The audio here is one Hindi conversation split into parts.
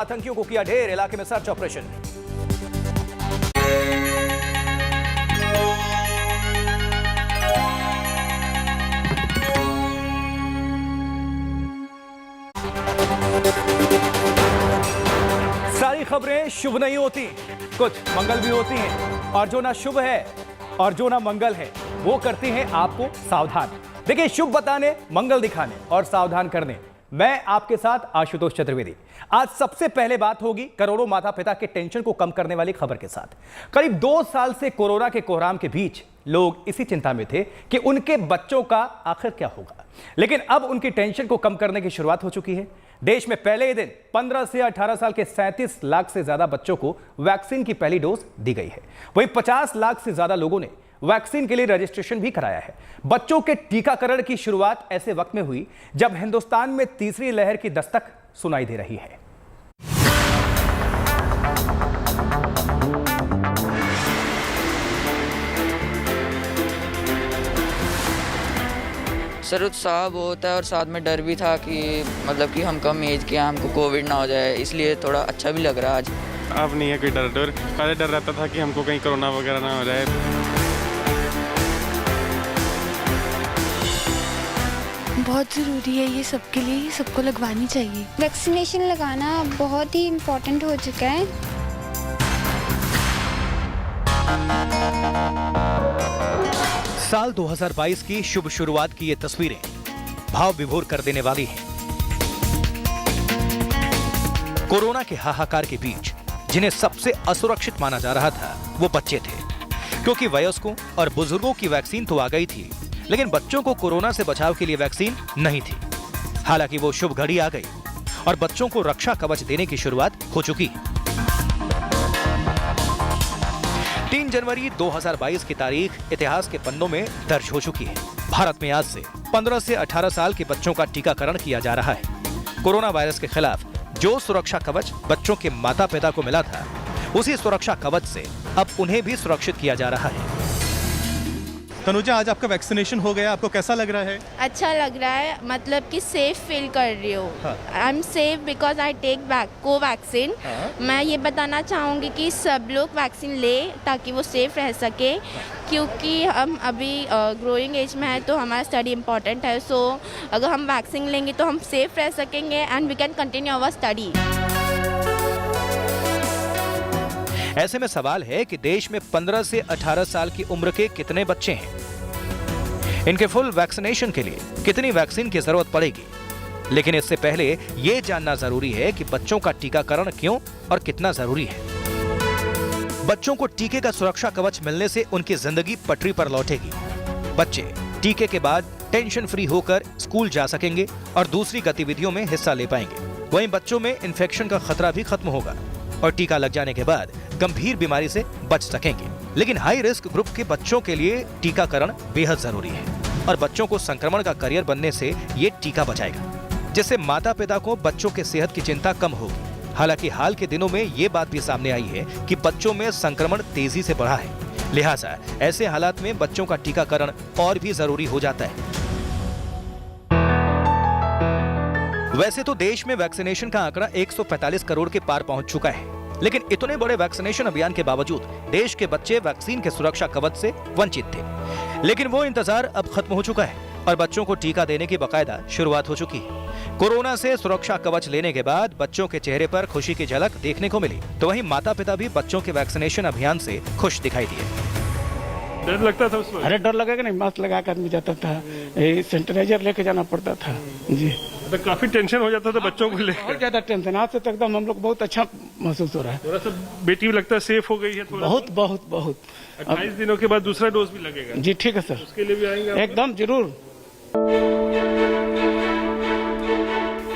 आतंकियों को किया ढेर, इलाके में सर्च ऑपरेशन। सारी खबरें शुभ नहीं होती, कुछ मंगल भी होती हैं, और जो ना शुभ है और जो ना मंगल है वो करती हैं आपको सावधान। देखिए, शुभ बताने, मंगल दिखाने और सावधान करने, मैं आपके साथ आशुतोष चतुर्वेदी। आज सबसे पहले बात होगी करोड़ों माता पिता के टेंशन को कम करने वाली खबर के साथ। करीब 2 साल से कोरोना के कोहराम के बीच लोग इसी चिंता में थे कि उनके बच्चों का आखिर क्या होगा, लेकिन अब उनकी टेंशन को कम करने की शुरुआत हो चुकी है। देश में पहले ही दिन 15 से 18 साल के 37 लाख से ज्यादा बच्चों को वैक्सीन की पहली डोज दी गई है। वहीं 50 लाख से ज्यादा लोगों ने वैक्सीन के लिए रजिस्ट्रेशन भी कराया है। बच्चों के टीकाकरण की शुरुआत ऐसे वक्त में हुई जब हिंदुस्तान में तीसरी लहर की दस्तक सुनाई दे रही है। सर, उत्साह बहुत है और साथ में डर भी था कि मतलब कि हम कम एज के हैं, हमको कोविड ना हो जाए, इसलिए थोड़ा अच्छा भी लग रहा है आज। अब नहीं है कोई डर। पहले डर रहता था कि हमको कहीं कोरोना वगैरह ना हो जाए। बहुत ज़रूरी है ये सबके लिए, ये सबको लगवानी चाहिए। वैक्सीनेशन लगाना बहुत ही इम्पोर्टेंट हो चुका है। साल 2022 की शुभ शुरुआत की ये तस्वीरें भाव विभोर कर देने वाली हैं। कोरोना के हाहाकार के बीच जिन्हें सबसे असुरक्षित माना जा रहा था वो बच्चे थे, क्योंकि वयस्कों और बुजुर्गों की वैक्सीन तो आ गई थी, लेकिन बच्चों को कोरोना से बचाव के लिए वैक्सीन नहीं थी। हालांकि वो शुभ घड़ी आ गई और बच्चों को रक्षा कवच देने की शुरुआत हो चुकी है। 3 जनवरी 2022 की तारीख इतिहास के पन्नों में दर्ज हो चुकी है। भारत में आज से 15 से 18 साल के बच्चों का टीकाकरण किया जा रहा है। कोरोना वायरस के खिलाफ जो सुरक्षा कवच बच्चों के माता पिता को मिला था, उसी सुरक्षा कवच से अब उन्हें भी सुरक्षित किया जा रहा है। तनुजा, आज आपका वैक्सीनेशन हो गया, आपको कैसा लग रहा है? अच्छा लग रहा है, मतलब कि सेफ फील कर रही हूँ। I am safe because I take Covaxin. मैं ये बताना चाहूँगी कि सब लोग वैक्सीन ले ताकि वो सेफ रह सके, क्योंकि हम अभी ग्रोइंग एज में है तो हमारा स्टडी इम्पोर्टेंट है। सो अगर हम वैक्सीन लेंगे तो हम सेफ रह सकेंगे and we can continue our study. ऐसे में सवाल है कि देश में 15 से 18 साल की उम्र के कितने बच्चे हैं, इनके फुल वैक्सीनेशन के लिए कितनी वैक्सीन की जरूरत पड़ेगी। लेकिन इससे पहले यह जानना जरूरी है कि बच्चों का टीकाकरण क्यों और कितना जरूरी है। बच्चों को टीके का सुरक्षा कवच मिलने से उनकी जिंदगी पटरी पर लौटेगी। बच्चे टीके के बाद टेंशन फ्री होकर स्कूल जा सकेंगे और दूसरी गतिविधियों में हिस्सा ले पाएंगे। वहीं बच्चों में इन्फेक्शन का खतरा भी खत्म होगा और टीका लग जाने के बाद गंभीर बीमारी से बच सकेंगे। लेकिन हाई रिस्क ग्रुप के बच्चों के लिए टीकाकरण बेहद जरूरी है और बच्चों को संक्रमण का करियर बनने से ये टीका बचाएगा, जिससे माता पिता को बच्चों के सेहत की चिंता कम होगी। हालांकि हाल के दिनों में ये बात भी सामने आई है कि बच्चों में संक्रमण तेजी से बढ़ा है, लिहाजा ऐसे हालात में बच्चों का टीकाकरण और भी जरूरी हो जाता है। वैसे तो देश में वैक्सीनेशन का आंकड़ा 145 करोड़ के पार पहुंच चुका है, लेकिन इतने बड़े वैक्सीनेशन अभियान के बावजूद देश के बच्चे वैक्सीन के सुरक्षा कवच से वंचित थे। लेकिन वो इंतजार अब खत्म हो चुका है और बच्चों को टीका देने की बाकायदा शुरुआत हो चुकी है। कोरोना से सुरक्षा कवच लेने के बाद बच्चों के चेहरे पर खुशी की झलक देखने को मिली, तो वहीं माता पिता भी बच्चों के वैक्सीनेशन अभियान से खुश दिखाई दिए। डर लगता था उसमें? अरे डर लगेगा नहीं, मास्क लगा कर आदमी जाता था, सैनिटाइजर लेके जाना पड़ता था जी। तो काफी टेंशन हो जाता था बच्चों को लेकर। बहुत ज्यादा टेंशन, आज से तक एकदम हम लोग बहुत अच्छा महसूस हो रहा है। थोड़ा सा बेटी भी लगता है सेफ हो गई है थोड़ा। बहुत बहुत बहुत 28 दिनों के बाद दूसरा डोज भी लगेगा जी। ठीक है सर, उसके लिए भी आएंगे एकदम जरूर।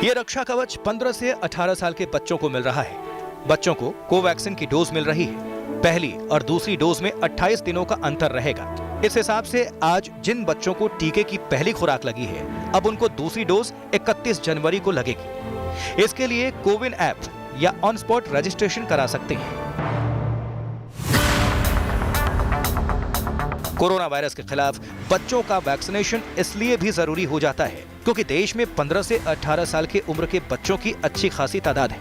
ये रक्षा कवच 15 से 18 साल के बच्चों को मिल रहा है। बच्चों को कोवैक्सीन की डोज मिल रही है। पहली और दूसरी डोज में 28 दिनों का अंतर रहेगा। इस हिसाब से आज जिन बच्चों को टीके की पहली खुराक लगी है, अब उनको दूसरी डोज 31 जनवरी को लगेगी। इसके लिए कोविन ऐप या ऑन स्पॉट रजिस्ट्रेशन करा सकते हैं। कोरोना वायरस के खिलाफ बच्चों का वैक्सीनेशन इसलिए भी जरूरी हो जाता है क्योंकि देश में 15 से 18 साल की उम्र के बच्चों की अच्छी खासी तादाद है।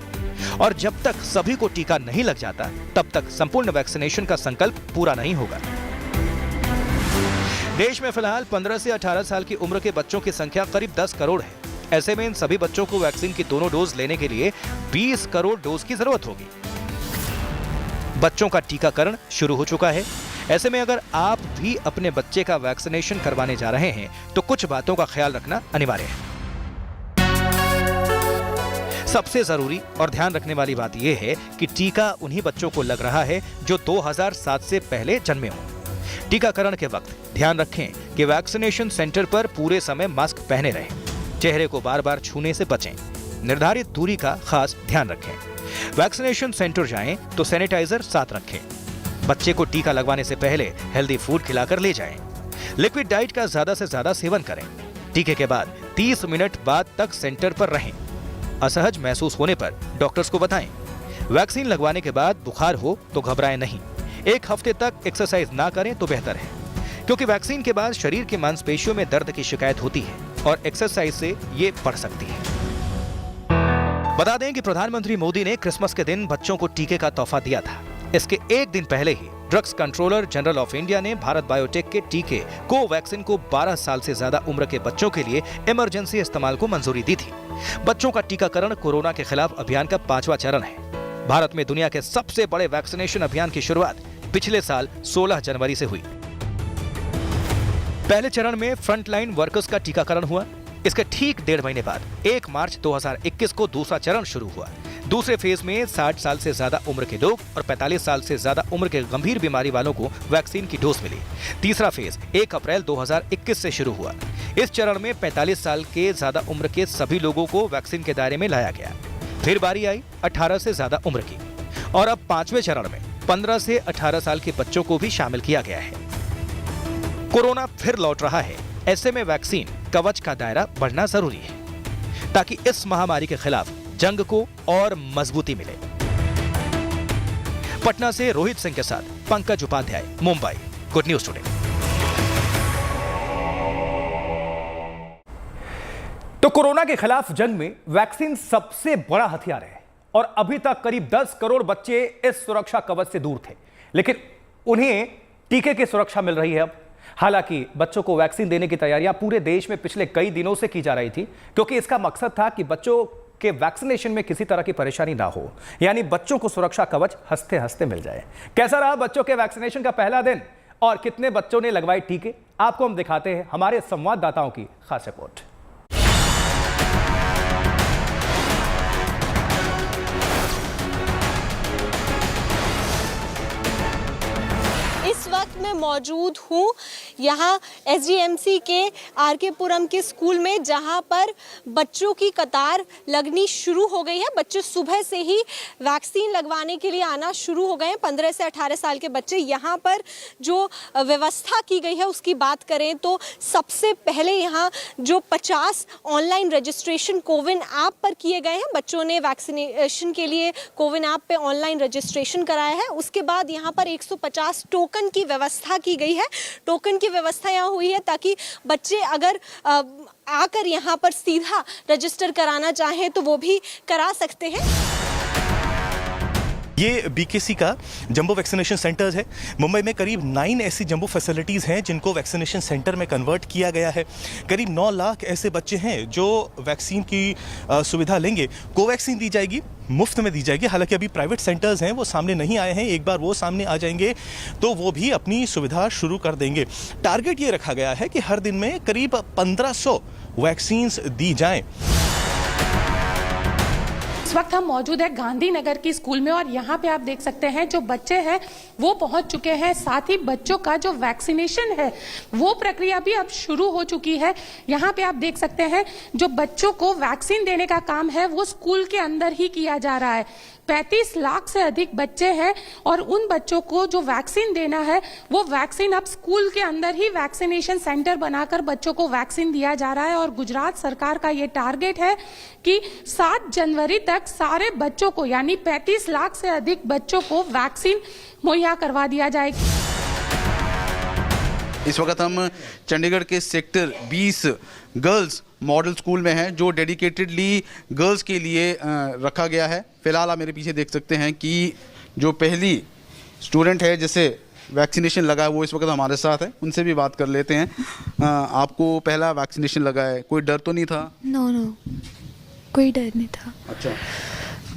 और जब तक सभी को टीका नहीं लग जाता तब तक संपूर्ण वैक्सीनेशन का संकल्प पूरा नहीं होगा। देश में फिलहाल 15 से 18 साल की उम्र के बच्चों की संख्या करीब 10 करोड़ है। ऐसे में इन सभी बच्चों को वैक्सीन की दोनों डोज लेने के लिए 20 करोड़ डोज की जरूरत होगी। बच्चों का टीकाकरण शुरू हो चुका है। ऐसे में अगर आप भी अपने बच्चे का वैक्सीनेशन करवाने जा रहे हैं तो कुछ बातों का ख्याल रखना अनिवार्य है। सबसे जरूरी और ध्यान रखने वाली बात यह है कि टीका उन्हीं बच्चों को लग रहा है जो 2007 से पहले जन्मे हों। टीकाकरण के वक्त ध्यान रखें कि वैक्सीनेशन सेंटर पर पूरे समय मास्क पहने रहें, चेहरे को बार बार छूने से बचें, निर्धारित दूरी का खास ध्यान रखें। वैक्सीनेशन सेंटर जाएं तो सैनिटाइजर साथ रखें। बच्चे को टीका लगवाने से पहले हेल्दी फूड खिलाकर ले जाएं। लिक्विड डाइट का ज्यादा से ज्यादा सेवन करें। टीके के बाद 30 मिनट बाद तक सेंटर पर रहें। असहज महसूस होने पर डॉक्टर्स को बताएं। वैक्सीन लगवाने के बाद बुखार हो तो घबराएं नहीं। 1 हफ्ते तक एक्सरसाइज ना करें तो बेहतर है, क्योंकि वैक्सीन के बाद शरीर की मांसपेशियों में दर्द की शिकायत होती है और एक्सरसाइज से ये बढ़ सकती है। बता दें कि प्रधानमंत्री मोदी ने क्रिसमस के दिन बच्चों को टीके का तोहफा दिया था। इसके एक दिन पहले ही drugs controller general of India ने भारत बायोटेक के टीके कोवैक्सीन को 12 साल से ज्यादा उम्र के बच्चों के लिए इमरजेंसी इस्तेमाल को मंजूरी दी थी। बच्चों का टीकाकरण कोरोना के खिलाफ अभियान का 5वां चरण है। भारत में दुनिया के सबसे बड़े वैक्सीनेशन अभियान की शुरुआत पिछले साल 16 जनवरी से हुई। पहले चरण में फ्रंटलाइन वर्कर्स का टीकाकरण हुआ। इसके ठीक 1.5 महीने बाद 1 मार्च 2021 को दूसरा चरण शुरू हुआ। दूसरे फेज में 60 साल से ज्यादा उम्र के लोग और 45 साल से ज्यादा उम्र के गंभीर बीमारी वालों को वैक्सीन की डोज मिली। तीसरा फेज 1 अप्रैल 2021 से शुरू हुआ। इस चरण में 45 साल के ज्यादा उम्र के सभी लोगों को वैक्सीन के दायरे में लाया गया। फिर बारी आई 18 से ज्यादा उम्र की, और अब 5वें चरण में 15 से 18 साल के बच्चों को भी शामिल किया गया है। कोरोना फिर लौट रहा है। ऐसे में वैक्सीन कवच का दायरा बढ़ना जरूरी है ताकि इस महामारी के खिलाफ जंग को और मजबूती मिले। पटना से रोहित सिंह के साथ Pankaj Upadhyay, Mumbai, good news today. तो कोरोना के खिलाफ जंग में वैक्सीन सबसे बड़ा हथियार है और अभी तक करीब 10 करोड़ बच्चे इस सुरक्षा कवच से दूर थे, लेकिन उन्हें टीके की सुरक्षा मिल रही है अब। हालांकि बच्चों को वैक्सीन देने की तैयारियां पूरे देश में पिछले कई दिनों से की जा रही थी, क्योंकि इसका मकसद था कि बच्चों के वैक्सीनेशन में किसी तरह की परेशानी ना हो, यानी बच्चों को सुरक्षा कवच हंसते हंसते मिल जाए। कैसा रहा बच्चों के वैक्सीनेशन का पहला दिन और कितने बच्चों ने लगवाए टीके, आपको हम दिखाते हैं हमारे संवाददाताओं की खास रिपोर्ट। इस वक्त मैं मौजूद हूँ यहाँ SDMC के RK पुरम के स्कूल में, जहाँ पर बच्चों की कतार लगनी शुरू हो गई है। बच्चे सुबह से ही वैक्सीन लगवाने के लिए आना शुरू हो गए हैं। 15 से 18 साल के बच्चे। यहाँ पर जो व्यवस्था की गई है उसकी बात करें तो सबसे पहले यहाँ जो 50 ऑनलाइन रजिस्ट्रेशन कोविन ऐप पर किए गए हैं। बच्चों ने वैक्सीनेशन के लिए कोविन ऐप पे ऑनलाइन रजिस्ट्रेशन कराया है। उसके बाद यहाँ पर 150 टोकन की व्यवस्था की गई है। टोकन की व्यवस्था यहाँ हुई है ताकि बच्चे अगर आकर यहाँ पर सीधा रजिस्टर कराना चाहें तो वो भी करा सकते हैं। ये BKC का जंबो वैक्सीनेशन सेंटर्स है। मुंबई में करीब 9 ऐसी जंबो फैसिलिटीज़ हैं जिनको वैक्सीनेशन सेंटर में कन्वर्ट किया गया है। करीब 9 लाख ऐसे बच्चे हैं जो वैक्सीन की सुविधा लेंगे। कोवैक्सीन दी जाएगी, मुफ्त में दी जाएगी। हालांकि अभी प्राइवेट सेंटर्स हैं वो सामने नहीं आए हैं। एक बार वो सामने आ जाएंगे तो वो भी अपनी सुविधा शुरू कर देंगे। टारगेट ये रखा गया है कि हर दिन में करीब 1500 वैक्सीन्स दी जाएं। इस वक्त हम मौजूद है गांधीनगर की स्कूल में और यहाँ पे आप देख सकते हैं जो बच्चे हैं वो पहुंच चुके हैं। साथ ही बच्चों का जो वैक्सीनेशन है वो प्रक्रिया भी अब शुरू हो चुकी है। यहाँ पे आप देख सकते हैं जो बच्चों को वैक्सीन देने का काम है वो स्कूल के अंदर ही किया जा रहा है। 35 लाख से अधिक बच्चे हैं और उन बच्चों को जो वैक्सीन देना है वो वैक्सीन अब स्कूल के अंदर ही वैक्सीनेशन सेंटर बनाकर बच्चों को वैक्सीन दिया जा रहा है। और गुजरात सरकार का ये टारगेट है कि 7 जनवरी तक सारे बच्चों को यानी 35 लाख से अधिक बच्चों को वैक्सीन मुहैया करवा दिया जाएगा। इस वक्त हम चंडीगढ़ के सेक्टर 20 गर्ल्स मॉडल स्कूल में हैं, जो डेडिकेटेडली गर्ल्स के लिए रखा गया है। फ़िलहाल आप मेरे पीछे देख सकते हैं कि जो पहली स्टूडेंट है जिसे वैक्सीनेशन लगा है वो इस वक्त हमारे साथ है। उनसे भी बात कर लेते हैं। आपको पहला वैक्सीनेशन लगा है, कोई डर तो नहीं था? नो, कोई डर नहीं था। अच्छा,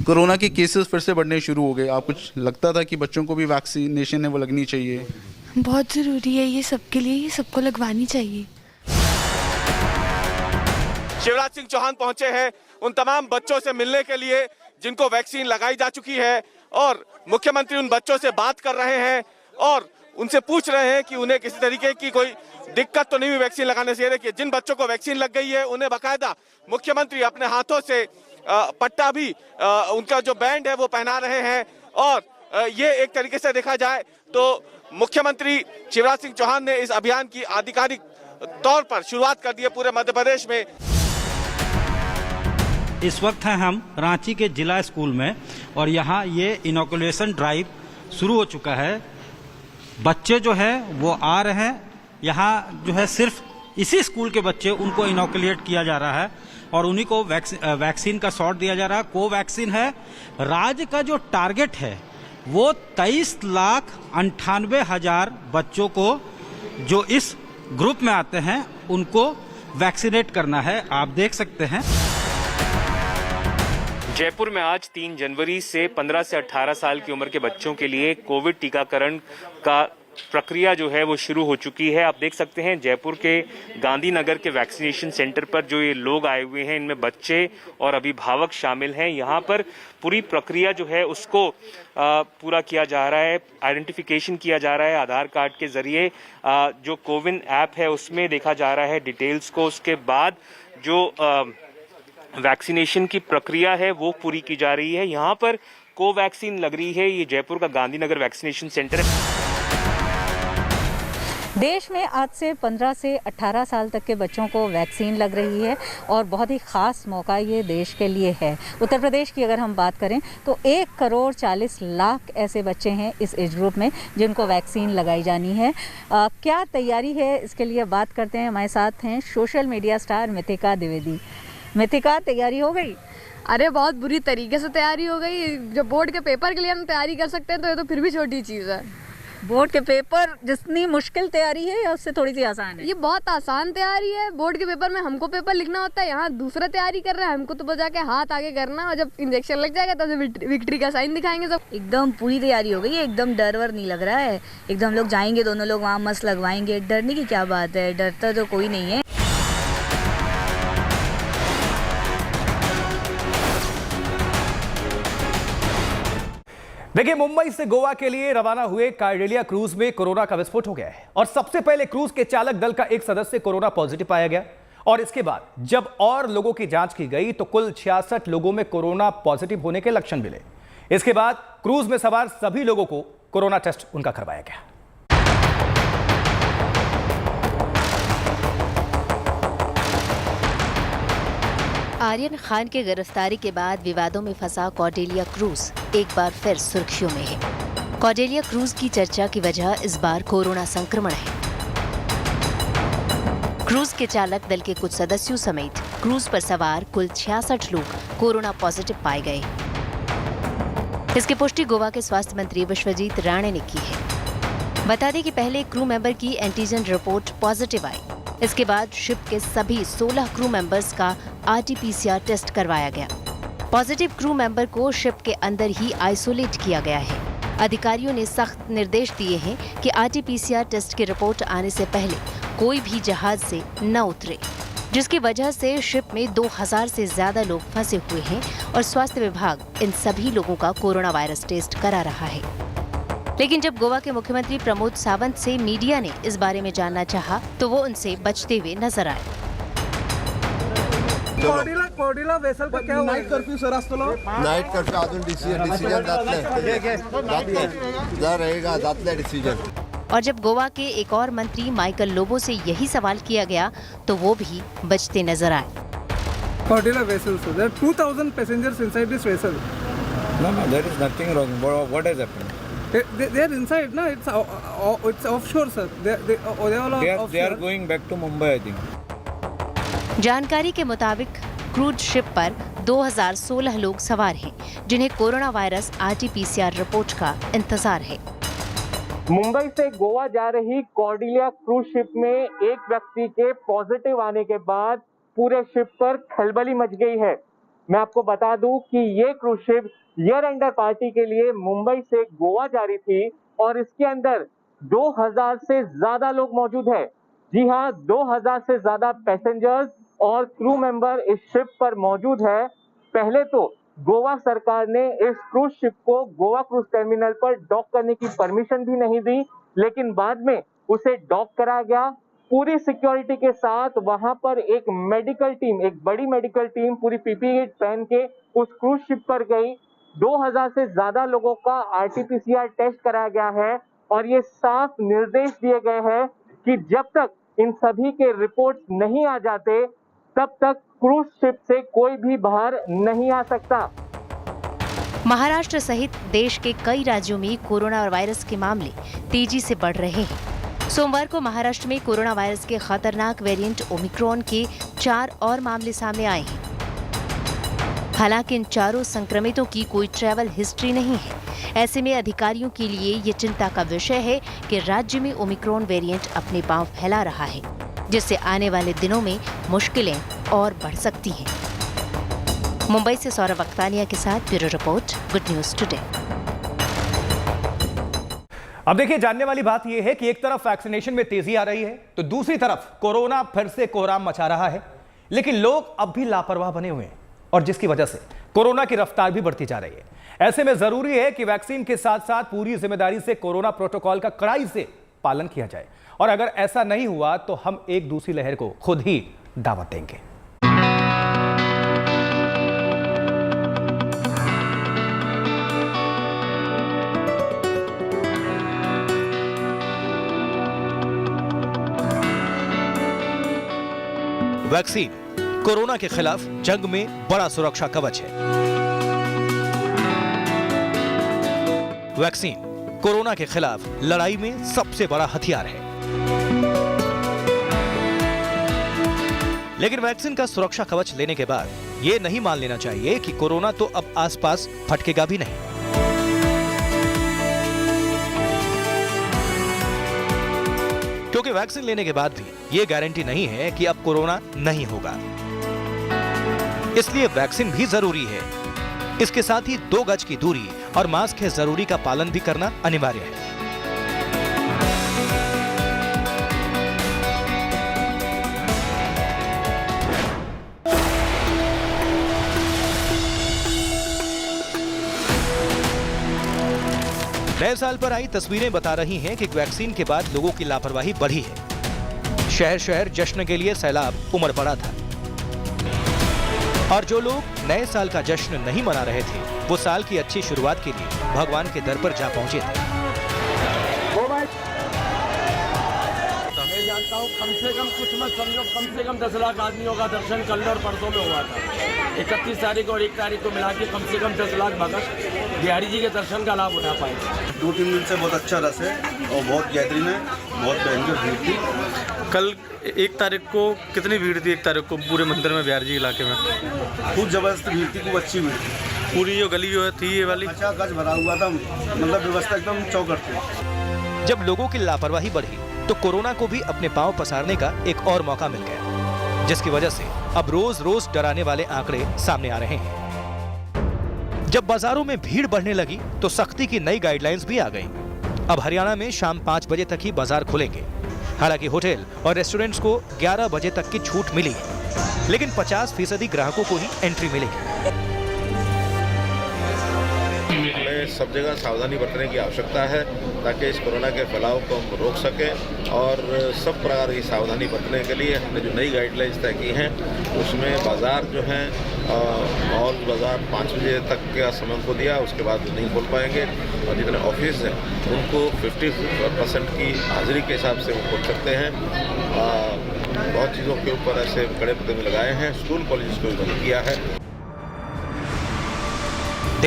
कोरोना के केसेस फिर से बढ़ने शुरू हो गए, आप कुछ लगता था कि बच्चों को भी वैक्सीनेशन है वो लगनी चाहिए? बहुत ज़रूरी है ये सबके लिए, ये सबको लगवानी चाहिए। शिवराज सिंह चौहान पहुंचे हैं उन तमाम बच्चों से मिलने के लिए जिनको वैक्सीन लगाई जा चुकी है, और मुख्यमंत्री उन बच्चों से बात कर रहे हैं और उनसे पूछ रहे हैं कि उन्हें किसी तरीके की कोई दिक्कत तो नहीं हुई वैक्सीन लगाने से। देखिए, जिन बच्चों को वैक्सीन लग गई है उन्हें बाकायदा मुख्यमंत्री अपने हाथों से पट्टा भी, उनका जो बैंड है वो पहना रहे हैं। और ये एक तरीके से देखा जाए तो मुख्यमंत्री शिवराज सिंह चौहान ने इस अभियान की आधिकारिक तौर पर शुरुआत कर दी है पूरे मध्य प्रदेश में। इस वक्त हैं हम रांची के जिला स्कूल में और यहाँ ये इनॉकुलेशन ड्राइव शुरू हो चुका है। बच्चे जो है वो आ रहे हैं, यहाँ जो है सिर्फ इसी स्कूल के बच्चे, उनको इनॉकुलेट किया जा रहा है और उन्हीं को वैक्सीन का शॉट दिया जा रहा है। कोवैक्सीन है। राज्य का जो टारगेट है वो 23,98,000 बच्चों को जो इस ग्रुप में आते हैं उनको वैक्सीनेट करना है। आप देख सकते हैं जयपुर में आज 3 जनवरी से 15 से 18 साल की उम्र के बच्चों के लिए कोविड टीकाकरण का प्रक्रिया जो है वो शुरू हो चुकी है। आप देख सकते हैं जयपुर के गांधीनगर के वैक्सीनेशन सेंटर पर जो ये लोग आए हुए हैं इनमें बच्चे और अभिभावक शामिल हैं। यहाँ पर पूरी प्रक्रिया जो है उसको पूरा किया जा रहा है, आइडेंटिफिकेशन किया जा रहा है आधार कार्ड के जरिए। जो कोविन ऐप है उसमें देखा जा रहा है डिटेल्स को। उसके बाद जो वैक्सीनेशन की प्रक्रिया है वो पूरी की जा रही है। यहाँ पर कोवैक्सीन लग रही है। ये जयपुर का गांधीनगर वैक्सीनेशन सेंटर है। देश में आज से 15 से 18 साल तक के बच्चों को वैक्सीन लग रही है और बहुत ही ख़ास मौका ये देश के लिए है। उत्तर प्रदेश की अगर हम बात करें तो 1,40,00,000 ऐसे बच्चे हैं इस एज ग्रुप में जिनको वैक्सीन लगाई जानी है। क्या तैयारी है इसके लिए बात करते हैं। हमारे साथ हैं सोशल मीडिया स्टार मिथिका द्विवेदी। मिथिका, तैयारी हो गई? अरे बहुत बुरी तरीके से तैयारी हो गई। जब बोर्ड के पेपर के लिए हम तैयारी कर सकते हैं तो ये तो फिर भी छोटी चीज़ है। बोर्ड के पेपर जितनी मुश्किल तैयारी है या उससे थोड़ी सी आसान है? ये बहुत आसान तैयारी है। बोर्ड के पेपर में हमको पेपर लिखना होता है, यहाँ दूसरा तैयारी कर रहे हैं। हमको तो बस जाके हाथ आगे करना है और जब इंजेक्शन लग जाएगा तब विक्ट्री का साइन दिखाएंगे सब। एकदम पूरी तैयारी हो गई है, एकदम डर वर नहीं लग रहा है। एकदम लोग जाएंगे, दोनों लोग वहाँ मस्त लगवाएंगे। डरने की क्या बात है, डरता तो कोई नहीं है। देखिए, मुंबई से गोवा के लिए रवाना हुए कार्डेलिया क्रूज में कोरोना का विस्फोट हो गया है और सबसे पहले क्रूज के चालक दल का एक सदस्य कोरोना पॉजिटिव पाया गया और इसके बाद जब और लोगों की जांच की गई तो कुल 66 लोगों में कोरोना पॉजिटिव होने के लक्षण मिले। इसके बाद क्रूज में सवार सभी लोगों को कोरोना टेस्ट उनका करवाया गया। आर्यन खान के गिरफ्तारी के बाद विवादों में फंसा कॉर्डेलिया क्रूज एक बार फिर सुर्खियों में है। कॉर्डेलिया क्रूज की चर्चा की वजह इस बार कोरोना संक्रमण है। क्रूज के चालक दल के कुछ सदस्यों समेत क्रूज पर सवार कुल 66 लोग कोरोना पॉजिटिव पाए गए। इसकी पुष्टि गोवा के स्वास्थ्य मंत्री विश्वजीत राणे ने की है। बता दें कि पहले क्रू मेंबर की एंटीजन रिपोर्ट पॉजिटिव आई। इसके बाद शिप के सभी 16 क्रू मेंबर्स का RT-PCR टेस्ट करवाया गया। पॉजिटिव क्रू मेंबर को शिप के अंदर ही आइसोलेट किया गया है। अधिकारियों ने सख्त निर्देश दिए हैं कि RT-PCR टेस्ट की रिपोर्ट आने से पहले कोई भी जहाज से न उतरे, जिसकी वजह से शिप में 2000 से ज्यादा लोग फंसे हुए हैं और स्वास्थ्य विभाग इन सभी लोगों का कोरोना वायरस टेस्ट करा रहा है। लेकिन जब गोवा के मुख्यमंत्री प्रमोद सावंत से मीडिया ने इस बारे में जानना चाहा तो वो उनसे बचते हुए नजर आए। कॉर्डेलिया वेसल का क्या हुआ? नाइट कर्फ्यू सर असतो नाइट कर्फ्यू अजून डिसीजन जातले डिसीजन। और जब गोवा के एक और मंत्री माइकल लोबो से यही सवाल किया गया तो वो भी बचते नजर आए। Cordelia vessel sir, there are 2000 passengers inside this vessel. No, there is nothing wrong. What has happened? They are inside, no? It's offshore, sir. They all are offshore. They are going back to Mumbai, I think. जानकारी के मुताबिक क्रूज शिप पर 2016 लोग सवार हैं, जिन्हें कोरोना वायरस RT-PCR रिपोर्ट का इंतजार है। मुंबई से गोवा जा रही कॉर्डिलिया क्रूज शिप में एक व्यक्ति के पॉजिटिव आने के बाद पूरे शिप पर खलबली मच गई है। मैं आपको बता दूं कि ये cruise ship year ender party के लिए मुंबई से गोवा जा रही थी और इसके अंदर 2000 से ज्यादा लोग मौजूद हैं। जी हाँ, 2000 से ज्यादा पैसेंजर्स और क्रू मेंबर इस शिप पर मौजूद है। पहले तो गोवा सरकार ने इस क्रूज शिप को गोवा क्रूज टर्मिनल पर डॉक करने की परमिशन भी नहीं दी, लेकिन बाद में उसे डॉक करा गया। पूरी सिक्योरिटी के साथ वहां पर एक मेडिकल टीम, एक बड़ी मेडिकल टीम पूरी पीपीई किट पहन के उस क्रूज शिप पर गई। 2000 से ज्यादा लोगों का RT-PCR टेस्ट कराया गया है और ये साफ निर्देश दिए गए हैं कि जब तक इन सभी के रिपोर्ट्स नहीं आ जाते तब तक क्रूज शिप से कोई भी बाहर नहीं आ सकता। महाराष्ट्र सहित देश के कई राज्यों में कोरोना वायरस के मामले तेजी से बढ़ रहे हैं। सोमवार को महाराष्ट्र में कोरोना वायरस के खतरनाक वेरिएंट ओमिक्रॉन के 4 और मामले सामने आए हैं। हालांकि इन चारों संक्रमितों की कोई ट्रैवल हिस्ट्री नहीं है। ऐसे में अधिकारियों के लिए ये चिंता का विषय है कि राज्य में ओमिक्रॉन वेरिएंट अपने पांव फैला रहा है, जिससे आने वाले दिनों में मुश्किलें और बढ़ सकती हैं। मुंबई से सौरभ अख्तानिया के साथ bureau report, good news today. अब देखिए, जानने वाली बात यह है कि एक तरफ वैक्सीनेशन में तेजी आ रही है तो दूसरी तरफ कोरोना फिर से कोहराम मचा रहा है, लेकिन लोग अब भी लापरवाह बने हुए हैं और जिसकी वजह से कोरोना की रफ्तार भी बढ़ती जा रही है। ऐसे में जरूरी है कि वैक्सीन के साथ साथ पूरी जिम्मेदारी से कोरोना प्रोटोकॉल का कड़ाई से पालन किया जाए, और अगर ऐसा नहीं हुआ तो हम एक दूसरी लहर को खुद ही दावत देंगे। वैक्सीन कोरोना के खिलाफ जंग में बड़ा सुरक्षा कवच है। वैक्सीन कोरोना के खिलाफ लड़ाई में सबसे बड़ा हथियार है। लेकिन वैक्सीन का सुरक्षा कवच लेने के बाद यह नहीं मान लेना चाहिए कि कोरोना तो अब आसपास फटकेगा भी नहीं। क्योंकि वैक्सीन लेने के बाद भी यह गारंटी नहीं है कि अब कोरोना नहीं होगा। इसलिए वैक्सीन भी जरूरी है। इसके साथ ही 2 गज की दूरी और मास्क है जरूरी का पालन भी करना अनिवार्य है। नए साल पर आई तस्वीरें बता रही हैं कि वैक्सीन के बाद लोगों की लापरवाही बढ़ी है। शहर शहर जश्न के लिए सैलाब उमड़ पड़ा था और जो लोग नए साल का जश्न नहीं मना रहे थे वो साल की अच्छी शुरुआत के लिए भगवान के दर पर जा पहुंचे थे। मैं जानता हूँ कम से कम कुछ मत समझो, कम से कम 10 लाख आदमियों का दर्शन कल और परसों में हुआ था। 31 तारीख और 1 तारीख को मिला के कम से कम 10 लाख भक्त बिहारी जी के दर्शन का लाभ उठा पाए। 2-3 दिन से बहुत अच्छा रस है और बहुत गैदरिंग है, बहुत भयंकर भीड़ थी। कल 1 तारीख को कितनी भीड़ थी? 1 तारीख को पूरे मंदिर में बिहार जी इलाके में खूब जबरदस्त भीड़ थी, खूब अच्छी भीड़ थी। पूरी जो गली जो थी ये वाली 50 गज भरा हुआ था, मतलब व्यवस्था एकदम चौकट थी। जब लोगों की लापरवाही बढ़ी तो कोरोना को भी अपने पांव पसारने का एक और मौका मिल गया, जिसकी वजह से अब रोज रोज डराने वाले आंकड़े सामने आ रहे हैं। जब बाजारों में भीड़ बढ़ने लगी तो सख्ती की नई गाइडलाइंस भी आ गईं। अब हरियाणा में शाम 5 बजे तक ही बाजार खुलेंगे। हालांकि होटल और रेस्टोरेंट्स को 11 बजे तक की छूट मिली है, लेकिन 50% ग्राहकों को ही एंट्री मिलेगी। सब जगह सावधानी बरतने की आवश्यकता है ताकि इस कोरोना के फैलाव को हम रोक सकें, और सब प्रकार की सावधानी बरतने के लिए हमने जो नई गाइडलाइंस तय की हैं उसमें बाज़ार जो हैं मॉल बाज़ार 5 बजे तक का समय को दिया, उसके बाद नहीं खोल पाएंगे, और जितने ऑफिस हैं उनको 50% की हाजिरी के हिसाब से वो खोल सकते हैं। बहुत चीज़ों के ऊपर ऐसे कड़े प्रतिबंध लगाए हैं। स्कूल कॉलेज को भी बंद किया है।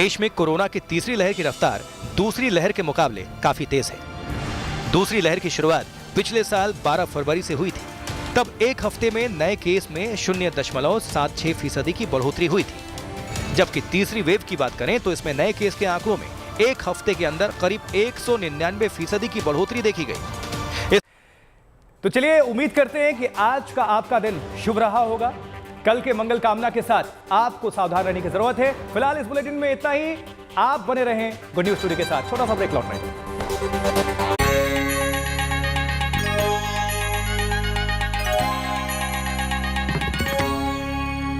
देश में कोरोना की तीसरी लहर की रफ्तार दूसरी लहर के मुकाबले काफी तेज है। दूसरी लहर की शुरुआत पिछले साल 12 फरवरी से हुई थी। तब एक हफ्ते में नए केस में 0.76% की बढ़ोतरी हुई थी। जबकि तीसरी वेव की बात करें तो इसमें नए केस के आंकड़ों में एक हफ्ते के अंदर करीब 199% की बढ़ोतरी देखी गई। तो चलिए उम्मीद करते हैं कि आज का आपका दिन शुभ रहा होगा। कल के मंगल कामना के साथ आपको सावधान रहने की जरूरत है। फिलहाल इस बुलेटिन में इतना ही। आप बने रहें गुड न्यूज स्टूडियो के साथ। छोटा सा ब्रेक लौट रहे हैं।